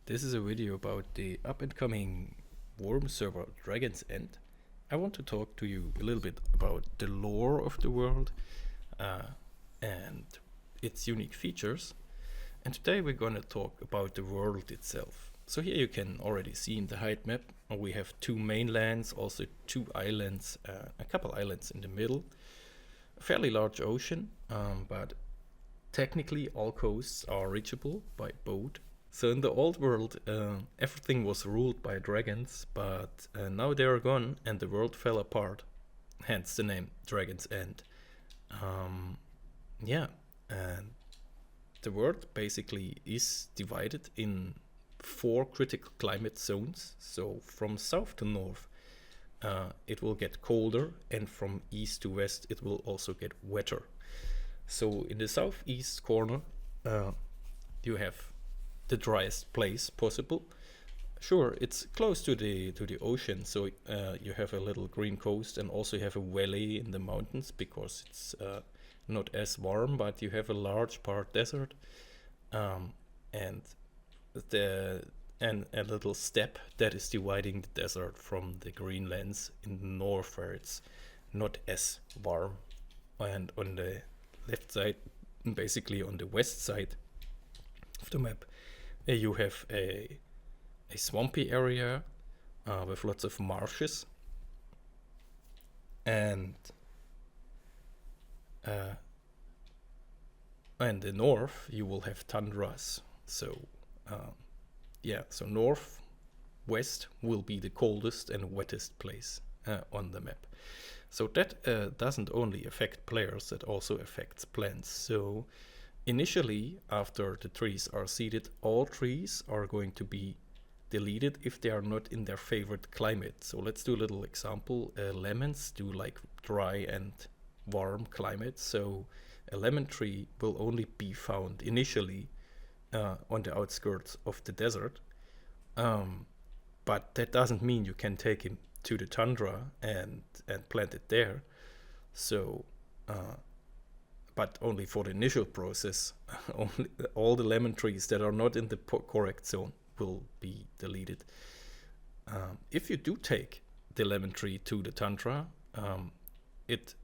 This is a video about the up-and-coming Wurm server Dragon's End. I want to talk to you a little bit about the lore of the world uh, and its unique features. And today we're going to talk about the world itself. So here you can already see in the height map, we have two mainlands, also two islands, a couple islands in the middle, a fairly large ocean, but technically all coasts are reachable by boat. So in the old world, everything was ruled by dragons, but now they are gone and the world fell apart. Hence the name Dragon's End. Um, yeah, and the world basically is divided in four critical climate zones. So from south to north, it will get colder, and from east to west, it will also get wetter. So in the southeast corner, you have the driest place possible. Sure, it's close to the ocean, so you have a little green coast, and also you have a valley in the mountains because it's not as warm, but you have a large part desert, and the and a little steppe that is dividing the desert from the green lands in the north, where it's not as warm. And on the left side, basically on the west side of the map, you have a swampy area with lots of marshes, and uh, and the north you will have tundras. So so north west will be the coldest and wettest place on the map. So that doesn't only affect players, it also affects plants. So initially, after the trees are seeded, all trees are going to be deleted if they are not in their favorite climate. So let's do a little example. Lemons do like dry and warm climates. So a lemon tree will only be found initially on the outskirts of the desert. But that doesn't mean you can take him to the tundra and plant it there. So but only for the initial process. Only all the lemon trees that are not in the correct zone will be deleted. If you do take the lemon tree to the tundra, it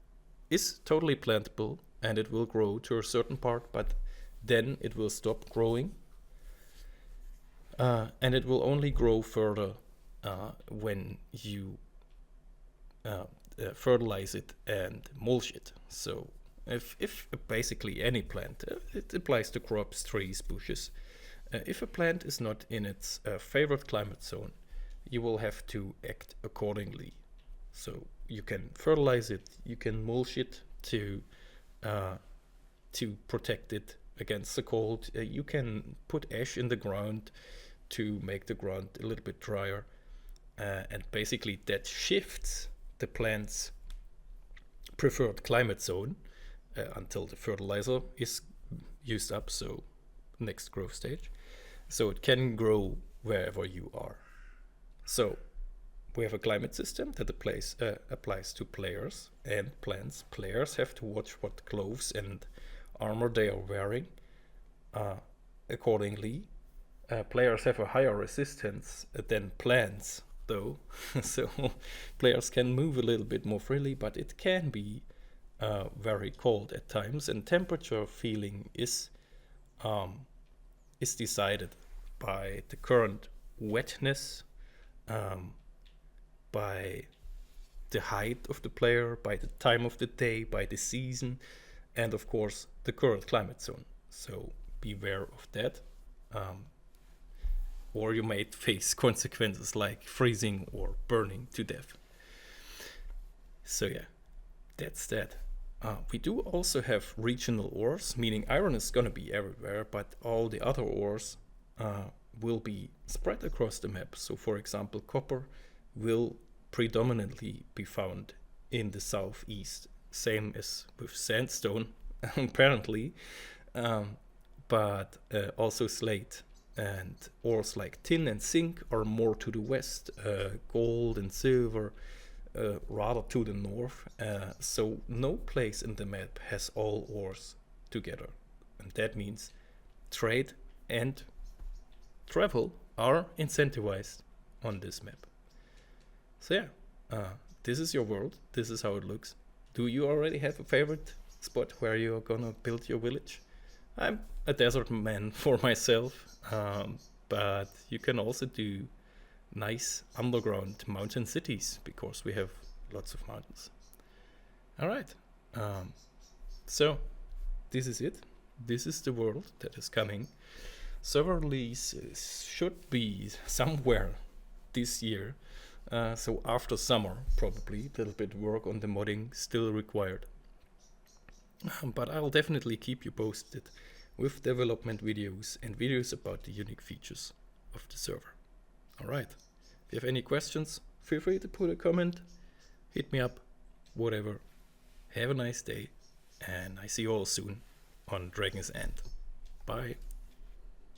is totally plantable and it will grow to a certain part, but then it will stop growing, and it will only grow further when you fertilize it and mulch it. So if basically any plant, it applies to crops, trees, bushes. If a plant is not in its favorite climate zone, you will have to act accordingly. So you can fertilize it, you can mulch it to protect it against the cold. You can put ash in the ground to make the ground a little bit drier, and basically that shifts the plant's preferred climate zone until the fertilizer is used up, so next growth stage. So it can grow wherever you are. So we have a climate system that applies to players and plants. Players have to watch what clothes and armor they are wearing. Accordingly, players have a higher resistance than plants, though. So players can move a little bit more freely, but it can be very cold at times, and temperature feeling is decided by the current wetness, by the height of the player, by the time of the day, by the season, and of course the current climate zone. So beware of that, or you might face consequences like freezing or burning to death. So yeah, that's that. We do also have regional ores, meaning iron is going to be everywhere, but all the other ores will be spread across the map. So for example, copper will predominantly be found in the southeast, same as with sandstone apparently, but also slate, and ores like tin and zinc are more to the west, gold and silver rather to the north. So no place in the map has all ores together, and that means trade and travel are incentivized on this map. So yeah, this is your world. This is how it looks. Do you already have a favorite spot where you're gonna build your village? I'm a desert man for myself, but you can also do nice underground mountain cities because we have lots of mountains. All right, so this is it. This is the world that is coming. Server releases should be somewhere this year. So after summer, probably. A little bit work on the modding still required. But I'll definitely keep you posted with development videos and videos about the unique features of the server. Alright, if you have any questions, feel free to put a comment, hit me up, whatever. Have a nice day, and I see you all soon on Dragon's End. Bye.